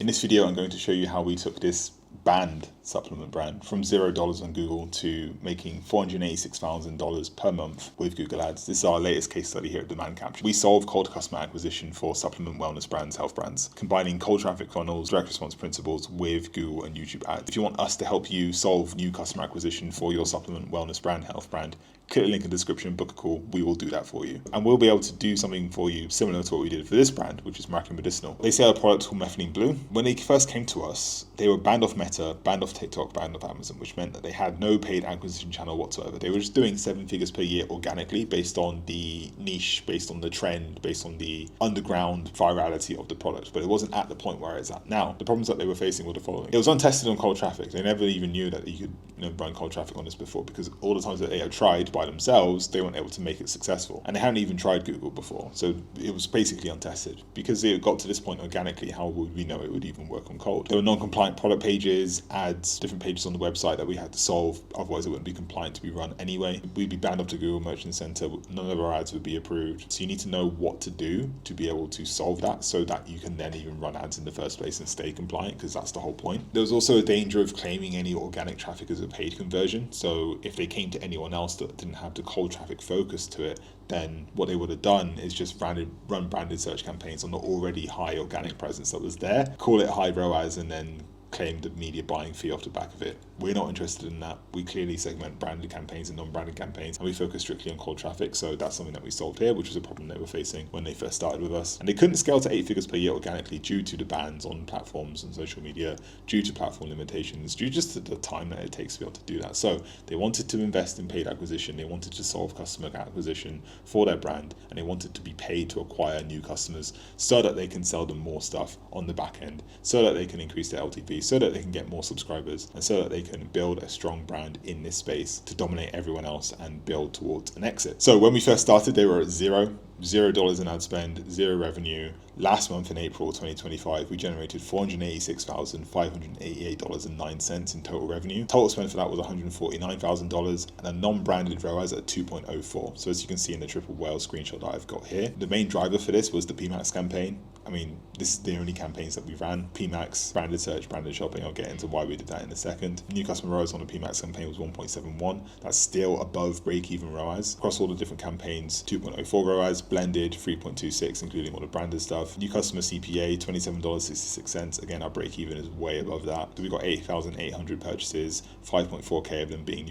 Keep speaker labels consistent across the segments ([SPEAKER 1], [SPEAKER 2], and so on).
[SPEAKER 1] this video, I'm going to show you how we took this banned supplement brand from $0 on Google to making $486,000 per month with Google Ads. This is our latest case study here at Demand Capture. We solve cold customer acquisition for supplement wellness brands, health brands, combining cold traffic funnels, direct response principles with Google and YouTube ads. If you want us to help you solve new customer acquisition for your supplement wellness brand, health brand, click the link in the description, book a call, we will do that for you. And we'll be able to do something for you similar to what we did for this brand, which is Miraculous Medicinal. They sell a product called Methylene Blue. When they first came to us, they were banned off Meta, banned off TikTok, banned off Amazon, which meant that they had no paid acquisition channel whatsoever. They were just doing 7 figures per year organically based on the niche, based on the trend, based on the underground virality of the product. But it wasn't at the point where it's at now. The problems that they were facing were the following. It was untested on cold traffic. They never even knew that you could run cold traffic on this before, because all the times that they had tried by themselves, they weren't able to make it successful. And they hadn't even tried Google before. So it was basically untested. Because it got to this point organically, how would we know it would even work on cold? There were non-compliant product pages, ads, different pages on the website that we had to solve. Otherwise it wouldn't be compliant to be run anyway. We'd be banned up to Google Merchant Center. None of our ads would be approved. So you need to know what to do to be able to solve that so that you can then even run ads in the first place and stay compliant, because that's the whole point. There was also a danger of claiming any organic traffic as a paid conversion. So if they came to anyone else that didn't have the cold traffic focus to it, then what they would have done is just run branded search campaigns on the already high organic presence that was there, call it high ROAS, and then claim the media buying fee off the back of it. We're not interested in that. We clearly segment branded campaigns and non-branded campaigns, and we focus strictly on cold traffic. So that's something that we solved here, which was a problem they were facing when they first started with us. And they couldn't scale to 8 figures per year organically due to the bans on platforms and social media, due to platform limitations, due just to the time that it takes to be able to do that. So they wanted to invest in paid acquisition. They wanted to solve customer acquisition for their brand, and they wanted to be paid to acquire new customers so that they can sell them more stuff on the back end, so that they can increase their LTV, so that they can get more subscribers, and so that they can build a strong brand in this space to dominate everyone else and build towards an exit. So when we first started, they were at $0 in ad spend, 0 revenue. Last month in April 2025, we generated $486,588.09 in total revenue. Total spend for that was $149,000 and a non-branded ROAS at 2.04. So as you can see in the triple whale screenshot that I've got here, the main driver for this was the PMAX campaign. I mean, this is the only campaigns that we ran. PMAX, branded search, branded shopping. I'll get into why we did that in a second. New customer ROAS on the PMAX campaign was 1.71. That's still above break-even ROAS. Across all the different campaigns, 2.04 ROAS, blended 3.26, including all the branded stuff. New customer CPA, $27.66. Again, our break-even is way above that. So we got 8,800 purchases, 5.4K of them being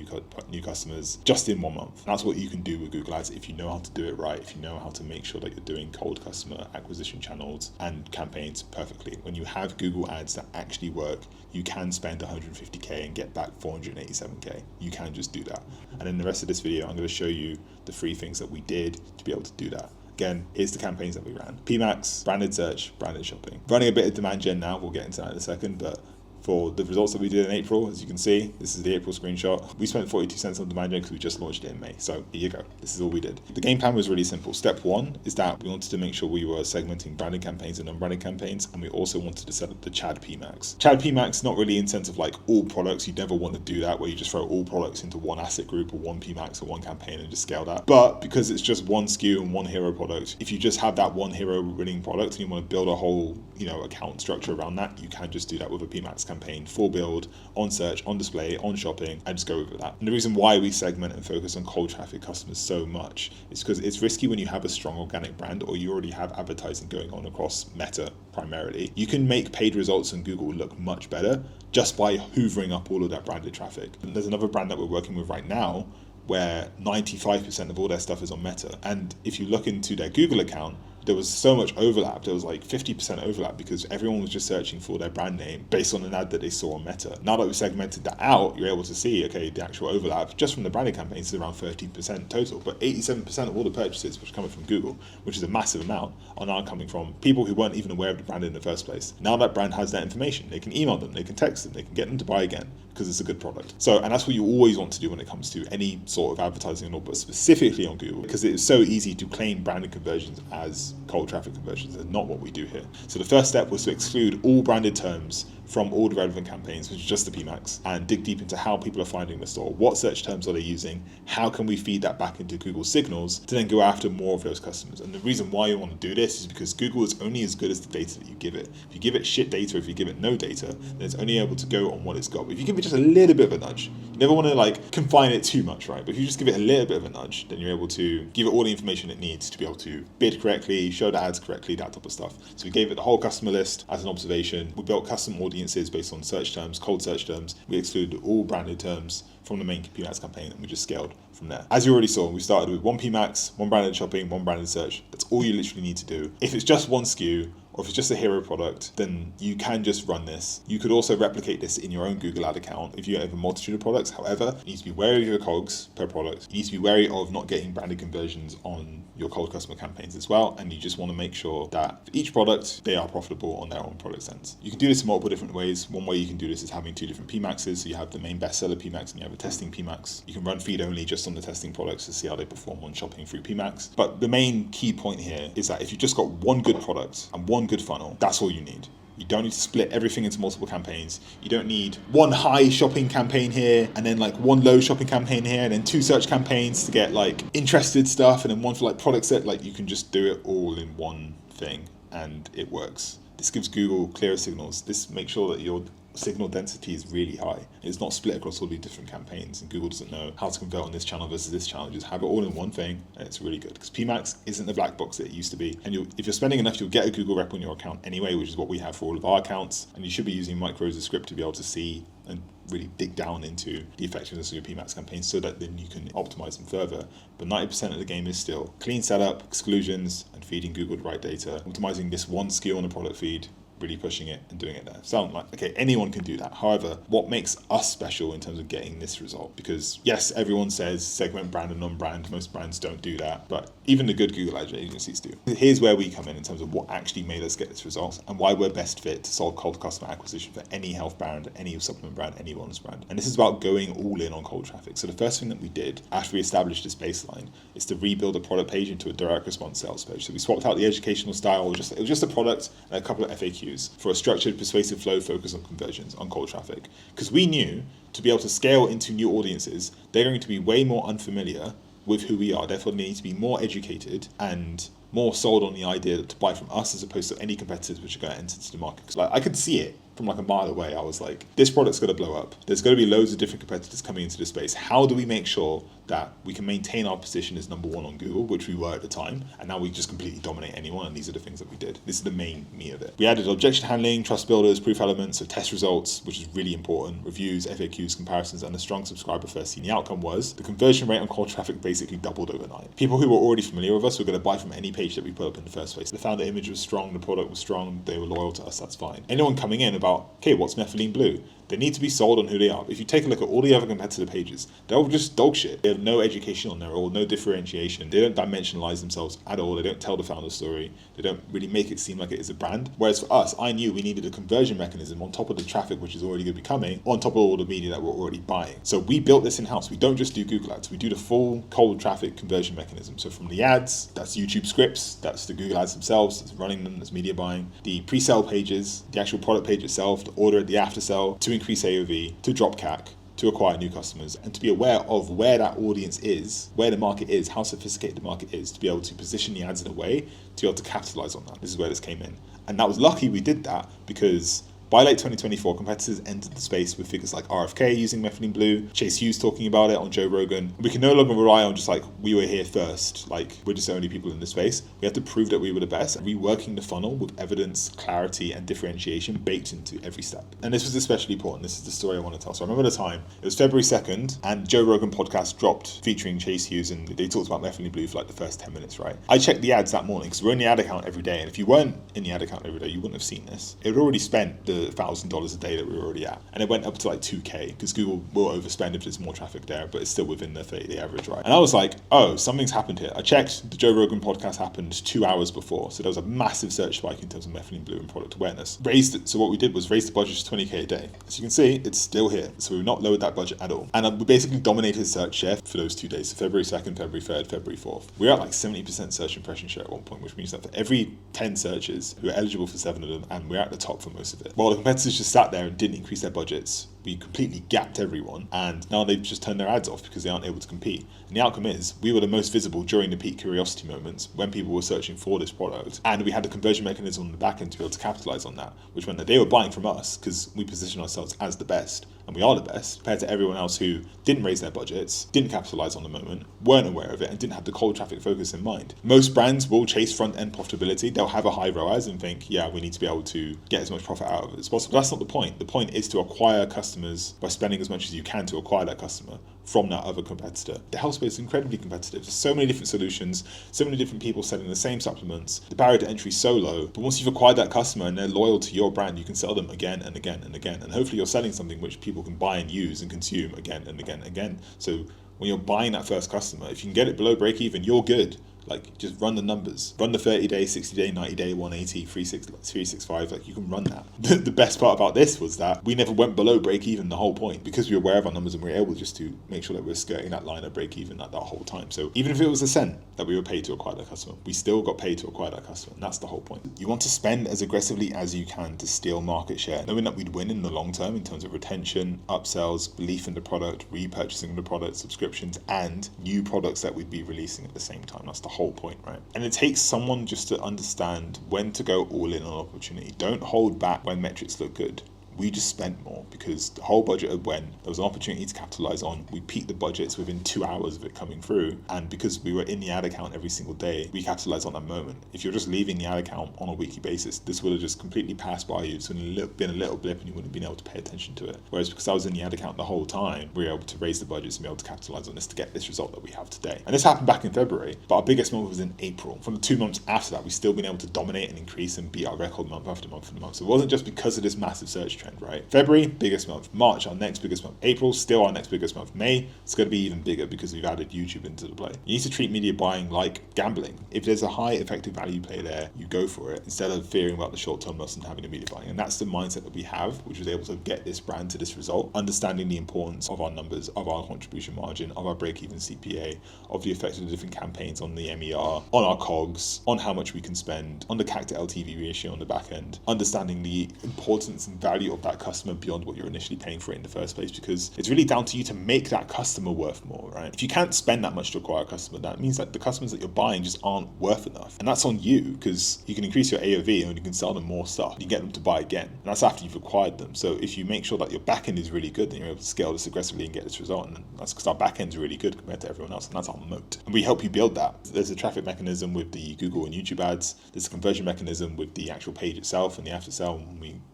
[SPEAKER 1] new customers just in 1 month. And that's what you can do with Google Ads if you know how to do it right, if you know how to make sure that you're doing cold customer acquisition channels and campaigns perfectly. When you have Google Ads that actually work, you can spend 150K and get back 487K. You can just do that. And in the rest of this video, I'm going to show you the 3 things that we did to be able to do that. Again, here's the campaigns that we ran. PMAX, branded search, branded shopping. Running a bit of demand gen now, we'll get into that in a second, but for the results that we did in April, as you can see, this is the April screenshot. We spent 42 cents on demand gen because we just launched it in May. So here you go. This is all we did. The game plan was really simple. Step 1 is that we wanted to make sure we were segmenting branded campaigns and non-branded campaigns, and we also wanted to set up the Chad PMAX. Chad PMAX, not really in sense of like all products. You never want to do that where you just throw all products into one asset group or one PMAX or one campaign and just scale that. But because it's just one SKU and one hero product, if you just have that one hero winning product and you want to build a whole, account structure around that, you can just do that with a PMAX campaign, full build, on search, on display, on shopping, and just go with that. And the reason why we segment and focus on cold traffic customers so much is because it's risky when you have a strong organic brand or you already have advertising going on across Meta primarily. You can make paid results on Google look much better just by hoovering up all of that branded traffic. And there's another brand that we're working with right now where 95% of all their stuff is on Meta. And if you look into their Google account, there was so much overlap. There was like 50% overlap because everyone was just searching for their brand name based on an ad that they saw on Meta. Now that we've segmented that out, you're able to see, okay, the actual overlap just from the branded campaigns is around 13% total, but 87% of all the purchases, which are coming from Google, which is a massive amount, are now coming from people who weren't even aware of the brand in the first place. Now that brand has that information, they can email them, they can text them, they can get them to buy again because it's a good product. So, and that's what you always want to do when it comes to any sort of advertising, but specifically on Google, because it is so easy to claim branded conversions as cold traffic conversions, and not what we do here. So the first step was to exclude all branded terms from all the relevant campaigns, which is just the PMAX, and dig deep into how people are finding the store, what search terms are they using, how can we feed that back into Google signals to then go after more of those customers. And the reason why you want to do this is because Google is only as good as the data that you give it. If you give it shit data, if you give it no data, then it's only able to go on what it's got. But if you give it just a little bit of a nudge, you never want to like confine it too much, right? But if you just give it a little bit of a nudge, then you're able to give it all the information it needs to be able to bid correctly, show the ads correctly, that type of stuff. So we gave it the whole customer list as an observation. We built custom audiences based on search terms, cold search terms. We excluded all branded terms from the main PMAX campaign, and we just scaled from there. As you already saw, we started with one PMAX, one branded shopping, one branded search. That's all you literally need to do. If it's just one SKU, or if it's just a hero product, then you can just run this. You could also replicate this in your own Google ad account if you have a multitude of products. However, you need to be wary of your COGS per product. You need to be wary of not getting branded conversions on your cold customer campaigns as well. And you just want to make sure that for each product, they are profitable on their own product sense. You can do this in multiple different ways. One way you can do this is having two different PMAXs. So you have the main bestseller PMAX and you have a testing PMAX. You can run feed only just on the testing products to see how they perform on shopping through PMAX. But the main key point here is that if you've just got one good product and one good funnel, that's all you need. You don't need to split everything into multiple campaigns. You don't need one high shopping campaign here and then like one low shopping campaign here and then two search campaigns to get like interested stuff and then one for like product set. Like you can just do it all in one thing and it works. This gives Google clearer signals. This makes sure that your signal density is really high. It's not split across all these different campaigns and Google doesn't know how to convert on this channel versus this channel. Just have it all in one thing and it's really good because PMAX isn't the black box that it used to be. And if you're spending enough, you'll get a Google rep on your account anyway, which is what we have for all of our accounts. And you should be using Micro as a script to be able to see and really dig down into the effectiveness of your PMAX campaigns so that then you can optimize them further. But 90% of the game is still clean setup, exclusions, and feeding Google the right data, optimizing this one SKU on the product feed, really pushing it and doing it there. Sound like, okay, anyone can do that. However, what makes us special in terms of getting this result? Because yes, everyone says segment brand and non-brand. Most brands don't do that, but even the good Google Ad agencies do. Here's where we come in terms of what actually made us get this result and why we're best fit to solve cold customer acquisition for any health brand, any supplement brand, any wellness brand. And this is about going all in on cold traffic. So the first thing that we did after we established this baseline is to rebuild a product page into a direct response sales page. So we swapped out the educational style. It was just a product and a couple of FAQs for a structured, persuasive flow focused on conversions, on cold traffic. Because we knew to be able to scale into new audiences, they're going to be way more unfamiliar with who we are. Therefore, they need to be more educated and more sold on the idea to buy from us as opposed to any competitors which are going to enter into the market. Because like, I could see it from like a mile away. I was like, this product's going to blow up. There's going to be loads of different competitors coming into the space. How do we make sure that we can maintain our position as number one on Google, which we were at the time, and now we just completely dominate anyone, and these are the things that we did. This is the main meat of it. We added objection handling, trust builders, proof elements, so test results, which is really important, reviews, FAQs, comparisons, and a strong subscriber first scene. The outcome was the conversion rate on cold traffic basically doubled overnight. People who were already familiar with us were going to buy from any page that we put up in the first place. They found the image was strong, the product was strong, they were loyal to us, that's fine. Anyone coming in about, okay, what's methylene blue? They need to be sold on who they are. If you take a look at all the other competitor pages, they're all just dog shit. They have no education on their all, no differentiation. They don't dimensionalize themselves at all. They don't tell the founder story. They don't really make it seem like it is a brand. Whereas for us, I knew we needed a conversion mechanism on top of the traffic, which is already going to be coming, on top of all the media that we're already buying. So we built this in-house. We don't just do Google ads. We do the full cold traffic conversion mechanism. So from the ads, that's YouTube scripts, that's the Google ads themselves, that's running them, that's media buying, the pre-sale pages, the actual product page itself, the order, the after sale, to increase AOV, to drop CAC, to acquire new customers, and to be aware of where that audience is, where the market is, how sophisticated the market is, to be able to position the ads in a way to be able to capitalize on that. This is where this came in. And that was lucky we did that because by late 2024, competitors entered the space with figures like RFK using methylene blue, Chase Hughes talking about it on Joe Rogan. We can no longer rely on just like, we were here first, like we're just the only people in the space. We have to prove that we were the best, reworking the funnel with evidence, clarity, and differentiation baked into every step. And this was especially important. This is the story I want to tell. So I remember the time, it was February 2nd, and Joe Rogan podcast dropped featuring Chase Hughes, and they talked about methylene blue for like the first 10 minutes, right? I checked the ads that morning because we're in the ad account every day, and if you weren't in the ad account every day, you wouldn't have seen this. It had already spent the $1,000 a day that we were already at, and it went up to like 2K because Google will overspend if there's more traffic there, but it's still within the 30-day average, right? And I was like, oh, something's happened here. I checked, the Joe Rogan podcast happened 2 hours before, so there was a massive search spike in terms of methylene blue and product awareness. So what we did was raise the budget to 20K a day. As you can see, it's still here, so we've not lowered that budget at all. And we basically dominated search share for those 2 days, so February 2nd, February 3rd, February 4th. We're at like 70% search impression share at one point, which means that for every 10 searches, we were eligible for 7 of them, and we're at the top for most of it. Well, while the competitors just sat there and didn't increase their budgets, we completely gapped everyone, and now they've just turned their ads off because they aren't able to compete. And the outcome is we were the most visible during the peak curiosity moments when people were searching for this product, and we had the conversion mechanism on the back end to be able to capitalize on that, which meant that they were buying from us because we position ourselves as the best, and we are the best compared to everyone else who didn't raise their budgets, didn't capitalize on the moment, weren't aware of it, and didn't have the cold traffic focus in mind. Most brands will chase front end profitability. They'll have a high ROAS and think, yeah, we need to be able to get as much profit out of it as possible. That's not the point. The point is to acquire customers by spending as much as you can to acquire that customer from that other competitor. The health space is incredibly competitive. There's so many different solutions, so many different people selling the same supplements. The barrier to entry is so low, but once you've acquired that customer and they're loyal to your brand, you can sell them again and again and again. And hopefully you're selling something which people can buy and use and consume again and again and again. So when you're buying that first customer, if you can get it below break even, you're good. Like, just run the numbers. Run the 30-day, 60-day, 90-day, 180, 365. Like, you can run that. The best part about this was that we never went below break-even the whole point because we were aware of our numbers and we were able just to make sure that we're skirting that line of break-even at that whole time. So even if it was a cent that we were paid to acquire that customer, we still got paid to acquire that customer. And that's the whole point. You want to spend as aggressively as you can to steal market share, knowing that we'd win in the long term in terms of retention, upsells, belief in the product, repurchasing of the product, subscriptions, and new products that we'd be releasing at the same time. That's the whole point, right? And it takes someone just to understand when to go all in on opportunity. Don't hold back when metrics look good. We just spent more because the whole budget of when there was an opportunity to capitalize on, we peaked the budgets within 2 hours of it coming through. And because we were in the ad account every single day, we capitalized on that moment. If you're just leaving the ad account on a weekly basis, this would have just completely passed by you. It's been a little blip and you wouldn't have been able to pay attention to it. Whereas because I was in the ad account the whole time, we were able to raise the budgets and be able to capitalize on this to get this result that we have today. And this happened back in February, but our biggest month was in April. From the 2 months after that, we've still been able to dominate and increase and beat our record month after month after month. So it wasn't just because of this massive search trend, right? February, biggest month. March, our next biggest month. April, still our next biggest month. May, it's going to be even bigger because we've added YouTube into the play. You need to treat media buying like gambling. If there's a high effective value play there, you go for it instead of fearing about the short-term loss and having a media buying. And that's the mindset that we have, which was able to get this brand to this result, understanding the importance of our numbers, of our contribution margin, of our break-even CPA, of the effect of the different campaigns on the MER, on our COGS, on how much we can spend, on the CAC to LTV ratio on the back end, understanding the importance and value of that customer beyond what you're initially paying for it in the first place, because it's really down to you to make that customer worth more, right? If you can't spend that much to acquire a customer, that means that the customers that you're buying just aren't worth enough. And that's on you, because you can increase your AOV and you can sell them more stuff. You get them to buy again. And that's after you've acquired them. So if you make sure that your back end is really good, then you're able to scale this aggressively and get this result. And that's because our back end is really good compared to everyone else. And that's our moat. And we help you build that. There's a traffic mechanism with the Google and YouTube ads. There's a conversion mechanism with the actual page itself and the after sell.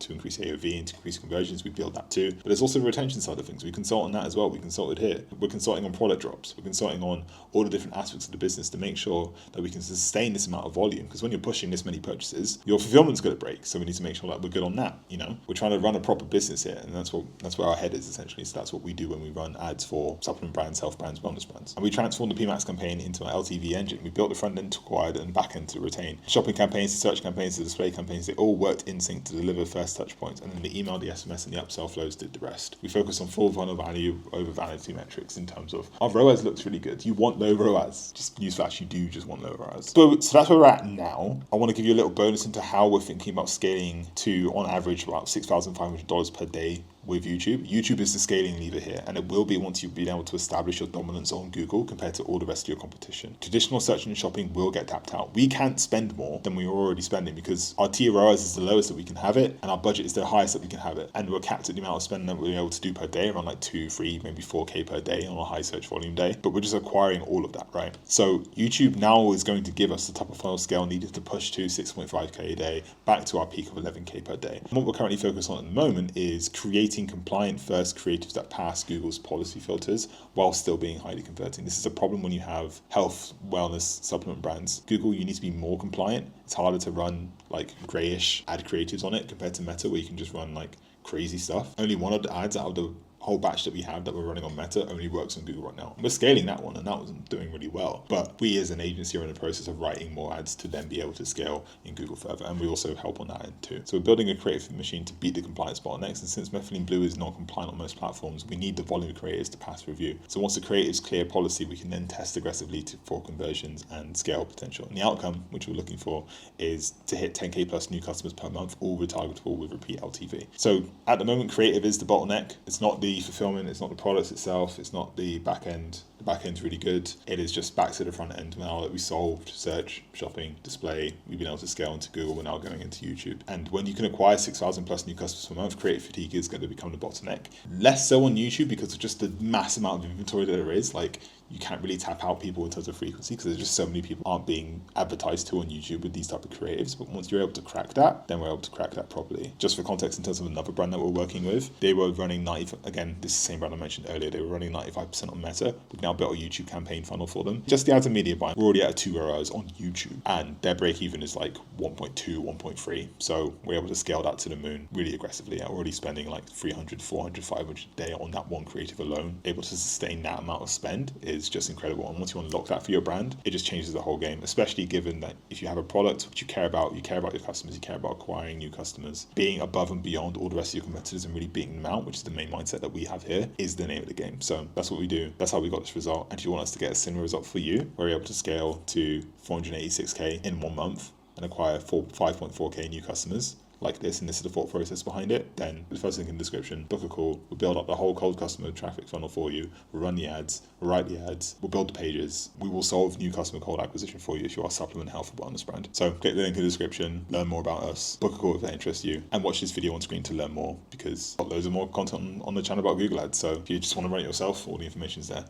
[SPEAKER 1] To increase AOV and to increase conversions, we build that too. But there's also the retention side of things. We consult on that as well. We consulted here. We're consulting on product drops. We're consulting on all the different aspects of the business to make sure that we can sustain this amount of volume. Because when you're pushing this many purchases, your fulfillment's going to break. So we need to make sure that we're good on that. You know, we're trying to run a proper business here, and that's where our head is essentially. So that's what we do when we run ads for supplement brands, health brands, wellness brands. And we transformed the PMAX campaign into an LTV engine. We built the front end to acquire and back end to retain. Shopping campaigns, to search campaigns, to display campaigns, they all worked in sync to deliver first touch points. And then the email, the SMS, and the upsell flows did the rest. We focus on full funnel value over vanity metrics in terms of our ROAS looks really good. You want low ROAS. Just newsflash, you do just want low ROAS. So that's where we're at now. I want to give you a little bonus into how we're thinking about scaling to, on average, about $6,500 per day with YouTube. YouTube is the scaling lever here, and it will be once you've been able to establish your dominance on Google compared to all the rest of your competition. Traditional search and shopping will get tapped out. We can't spend more than we were already spending because our tier ROAS is the lowest that we can have it, and our budget is the highest that we can have it. And we're capped at the amount of spending that we're able to do per day, around like 2, 3, maybe 4K per day on a high search volume day. But we're just acquiring all of that, right? So YouTube now is going to give us the top of funnel scale needed to push to 6.5K a day, back to our peak of 11K per day. And what we're currently focused on at the moment is creating compliant first creatives that pass Google's policy filters while still being highly converting. This is a problem when you have health, wellness, supplement brands. Google, you need to be more compliant. It's harder to run like grayish ad creatives on it compared to Meta, where you can just run like crazy stuff. Only one of the ads out of the whole batch that we have that we're running on Meta only works on Google right now. We're scaling that one, and that wasn't doing really well. But we as an agency are in the process of writing more ads to then be able to scale in Google further, and we also help on that end too. So we're building a creative machine to beat the compliance bottlenecks, and since Methylene Blue is non-compliant on most platforms, we need the volume of creatives to pass review. So once the creatives clear policy, we can then test aggressively for conversions and scale potential. And the outcome, which we're looking for, is to hit 10k plus new customers per month, all retargetable with repeat LTV. So at the moment, creative is the bottleneck. It's not the fulfillment, it's not the products itself, it's not the back end. The back end's really good. It is just back to the front end now that we solved search, shopping, display. We've been able to scale into Google. We're now going into YouTube. And when you can acquire 6,000 plus new customers per month, creative fatigue is going to become the bottleneck. Less so on YouTube because of just the mass amount of inventory that there is. Like, you can't really tap out people in terms of frequency because there's just so many people aren't being advertised to on YouTube with these type of creatives. But once you're able to crack that, then we're able to crack that properly. Just for context, in terms of another brand that we're working with, they were running again, this is the same brand I mentioned earlier, they were running 95% on Meta. We've now built a YouTube campaign funnel for them. Just the ads and media buying, we're already at 2 ROAS on YouTube, and their break even is like 1.2, 1.3. So we're able to scale that to the moon really aggressively. We're already spending like 300, 400, 500 a day on that one creative alone. Able to sustain that amount of spend is just incredible. And once you unlock that for your brand, it just changes the whole game, especially given that if you have a product which you care about your customers, you care about acquiring new customers, being above and beyond all the rest of your competitors and really beating them out, which is the main mindset that we have here, is the name of the game. So that's what we do. That's how we got this result. And if you want us to get a similar result for you, we're able to scale to 486k in 1 month and acquire 5.4k new customers like this, and this is the thought process behind it, then the first link in the description, book a call. We'll build up the whole cold customer traffic funnel for you. We'll run the ads, we'll write the ads, we'll build the pages. We will solve new customer cold acquisition for you if you are a supplement, health, or wellness brand. So click the link in the description, learn more about us, book a call if that interests you, and watch this video on screen to learn more, because loads of more content on the channel about Google Ads. So if you just want to run it yourself, all the information is there.